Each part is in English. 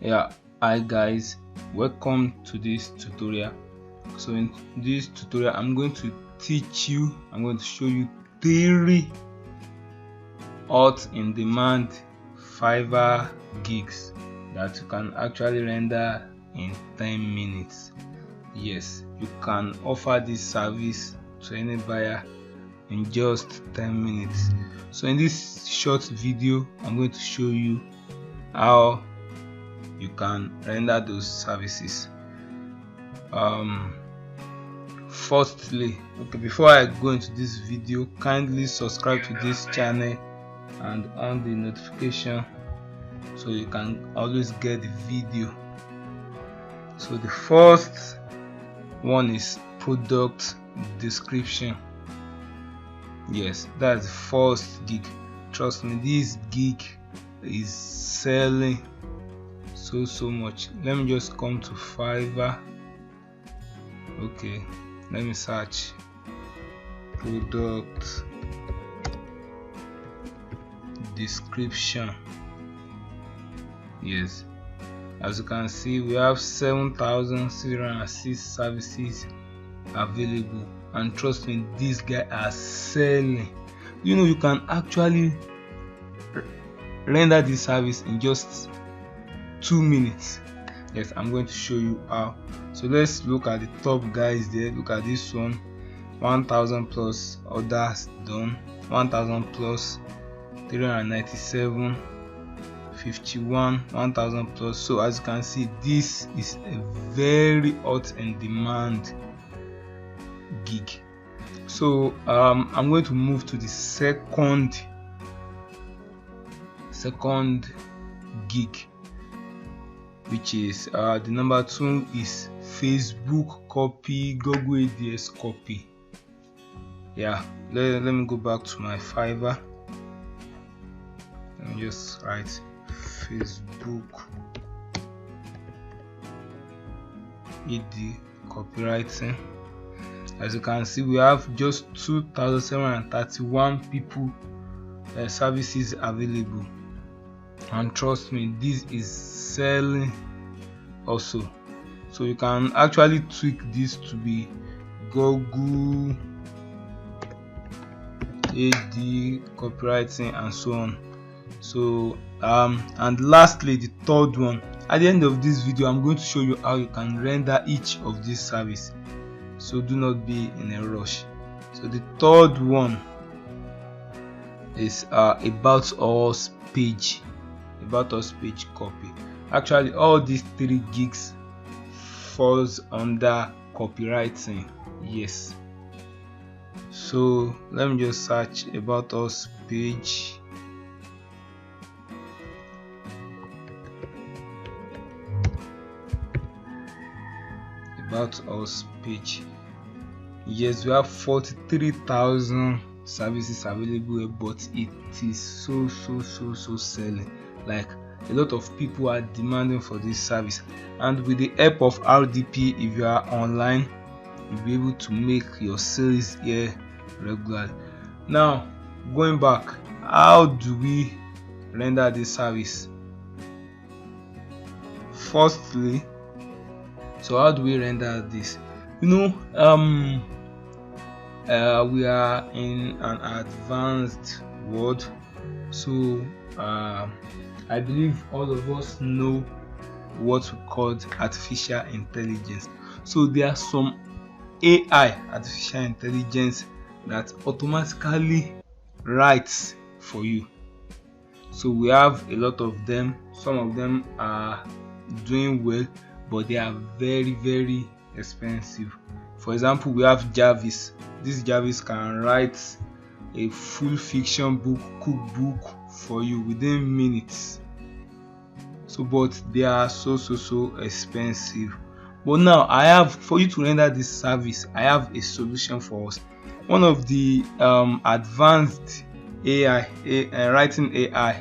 Yeah, hi guys, welcome to this tutorial. So in this tutorial I'm going to show you 3 hot in demand Fiverr gigs that you can actually render in 10 minutes. Yes, you can offer this service to any buyer in just 10 minutes. So in this short video I'm going to show you how you can render those services. Firstly, before I go into this video, kindly subscribe to this channel and on the notification so you can always get the video. So the first one is product description. Yes, that's the first gig. Trust me, this gig is selling so much. Let me just come to Fiverr. Okay, let me search product description. Yes, as you can see, we have 7,606 services available, and trust me, these guys are selling. You can actually render this service in just 2 minutes. Yes, I'm going to show you how. So let's look at the top guys there. Look at this one, 1,000 plus orders done, 1,000 plus 397, 51, 1,000 plus. So as you can see, this is a very hot and demand gig. So I'm going to move to the second gig, which is the number 2 is Facebook copy, Google ADS copy. Yeah, let me go back to my Fiverr. Let me just write Facebook AD copywriting. As you can see, we have just 2,731 people services available, and trust me, this is selling also. So you can actually tweak this to be Google AD copywriting and so on. So and lastly, the third one, at the end of this video I'm going to show you how you can render each of these service, so do not be in a rush. So the third one is about us page copy. Actually, all these 3 gigs falls under copywriting. Yes, so let me just search about us page. About us page. Yes, we have 43,000 services available, but it is so selling. Like, a lot of people are demanding for this service, and with the help of RDP, if you are online, you'll be able to make your sales here regularly. Now, going back, how do we render this service? Firstly, so how do we render this? We are in an advanced world, so I believe all of us know what we call artificial intelligence. So there are some AI, artificial intelligence, that automatically writes for you. So we have a lot of them. Some of them are doing well, but they are very expensive. For example, we have Jarvis. This Jarvis can write a full fiction book, cookbook for you within minutes. So, but they are so expensive. But now I have, for you to render this service, I have a solution for us. One of the advanced AI writing AI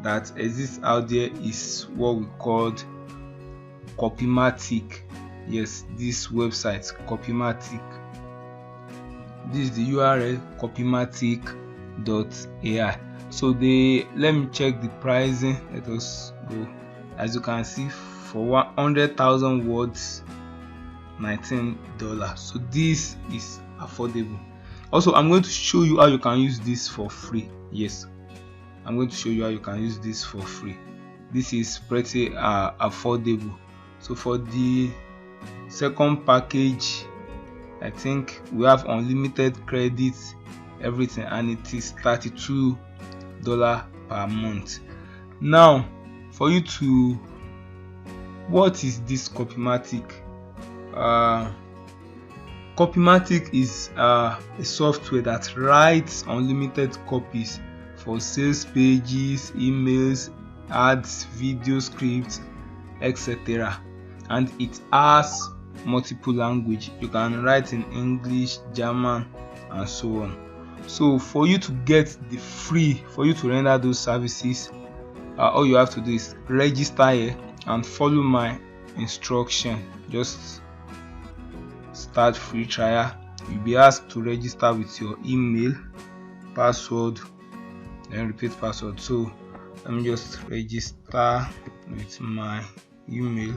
that exists out there is what we called Copymatic. Yes, this website Copymatic. This is the URL copymatic.ai. So let me check the pricing. Let us go. as you can see, for 100,000 words, $19. So this is affordable. Also, I'm going to show you how you can use this for free. Yes, I'm going to show you how you can use this for free. This is pretty affordable. So for the second package, I think we have unlimited credits, everything, and it is $32 per month. Now, for you to, what is this Copymatic? Copymatic is a software that writes unlimited copies for sales pages, emails, ads, video scripts, etc. And it has multiple language. You can write in English, German, and so on. So for you to get the free, for you to render those services, all you have to do is register here and follow my instruction. Just start free trial. You'll be asked to register with your email, password, then repeat password. So let me just register with my email.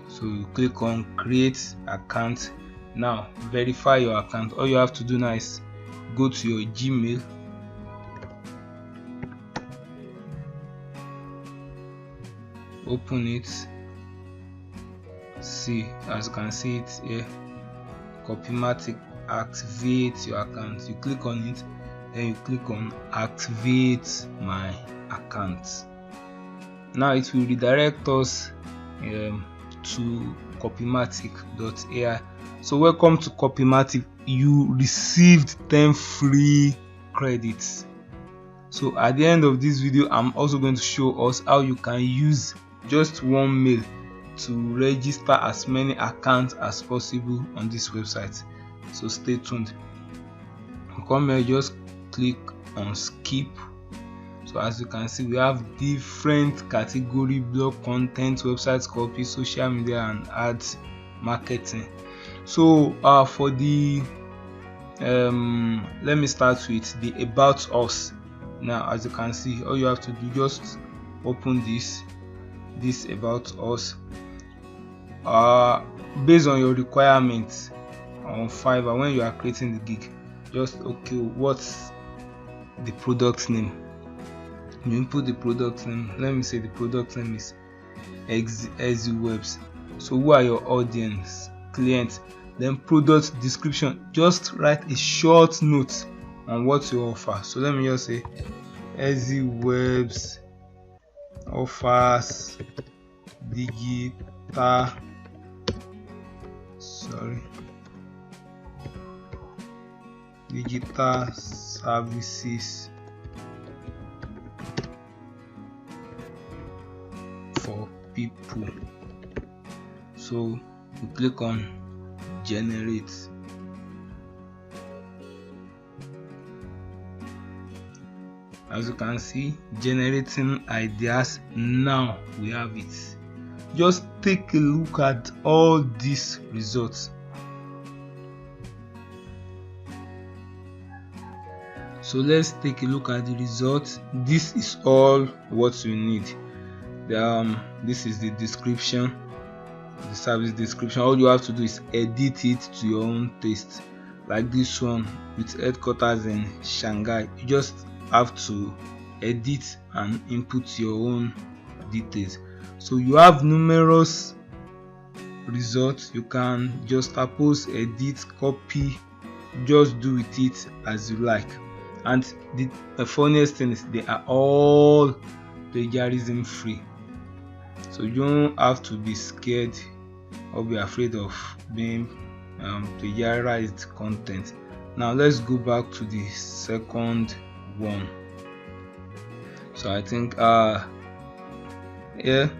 So you click on create account. Now verify your account. All you have to do now is go to your Gmail, open it, see, as you can see it here, Copymatic, activate your account. You click on it, then you click on activate my account. Now it will redirect us to copymatic.ai. So welcome to Copymatic. You received 10 free credits. So at the end of this video, I'm also going to show us how you can use just one mail to register as many accounts as possible on this website. So stay tuned. Come here, just click on skip. So as you can see, we have different category: blog content, website copy, social media, and ads marketing. So for the let me start with the about us. Now as you can see, all you have to do, just open this about us. Based on your requirements on Fiverr, when you are creating the gig, just okay, what's the product name? You input the product name. Let me say the product name is Webs. So who are your audience, clients? Then product description, just write a short note on what you offer. So let me just say Webs offers digital services for people. So you click on generate. As you can see, generating ideas. Now we have it. Just take a look at all these results. So let's take a look at the results. This is all what you need. This is the description, the service description. All you have to do is edit it to your own taste. Like this one with headquarters in Shanghai, you just have to edit and input your own details. So you have numerous results. You can just oppose, edit, copy, just do with it as you like. And the funniest thing is they are all plagiarism free. So you don't have to be scared or be afraid of being plagiarized content. Now let's go back to the second one. So I think here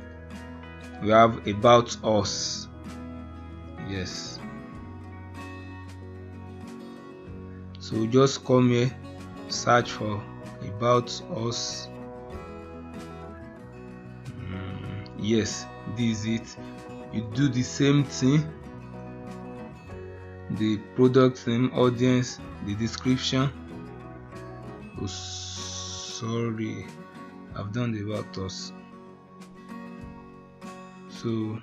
we have about us. So just come here, search for about us. Yes, this is it. You do the same thing, the product name, audience, the description. Oh sorry, I've done the about us. So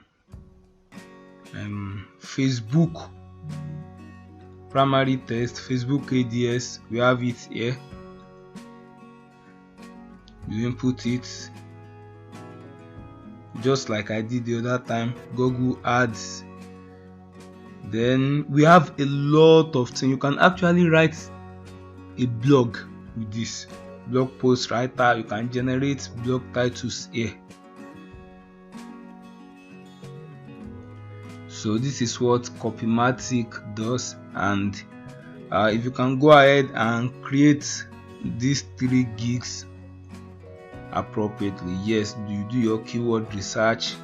Facebook primary text, Facebook ads, we have it here. You input it just like I did the other time. Google ads. Then we have a lot of things. You can actually write a blog with this blog post writer. You can generate blog titles here. So this is what Copymatic does, and if you can go ahead and create these 3 gigs appropriately. Yes, you do your keyword research,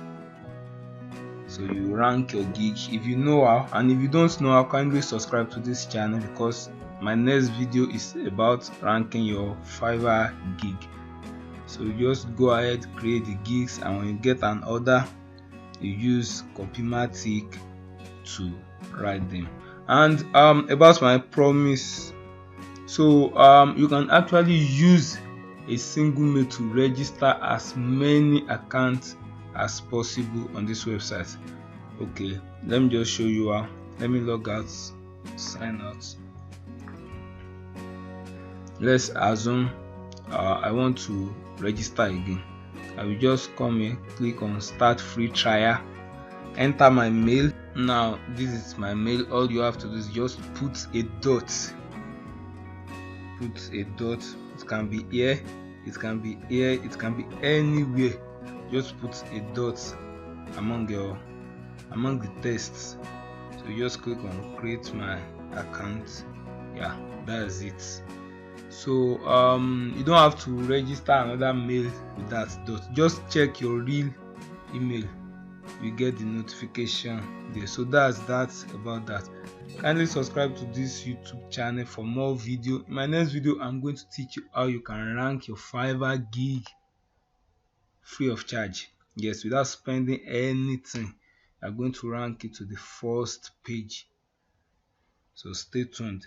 so you rank your gig. If you know how, and if you don't know how, kindly subscribe to this channel, because my next video is about ranking your Fiverr gig. So you just go ahead, create the gigs, and when you get an order, you use Copymatic to write them. And about my promise, so you can actually use a single mail to register as many accounts as possible on this website. Okay, let me just show you how. Let me log out, sign out. Let's assume I want to register again. I will just come here, click on start free trial, enter my mail. Now this is my mail. All you have to do is just put a dot. It can be here, it can be here, it can be anywhere. Just put a dot among the tests. So you just click on create my account. Yeah, that's it. So you don't have to register another mail with that dot. Just check your real email, you get the notification there. So that's about that. Kindly subscribe to this YouTube channel for more video. In my next video, I'm going to teach you how you can rank your Fiverr gig free of charge. Yes, without spending anything. I'm going to rank it to the first page. So stay tuned.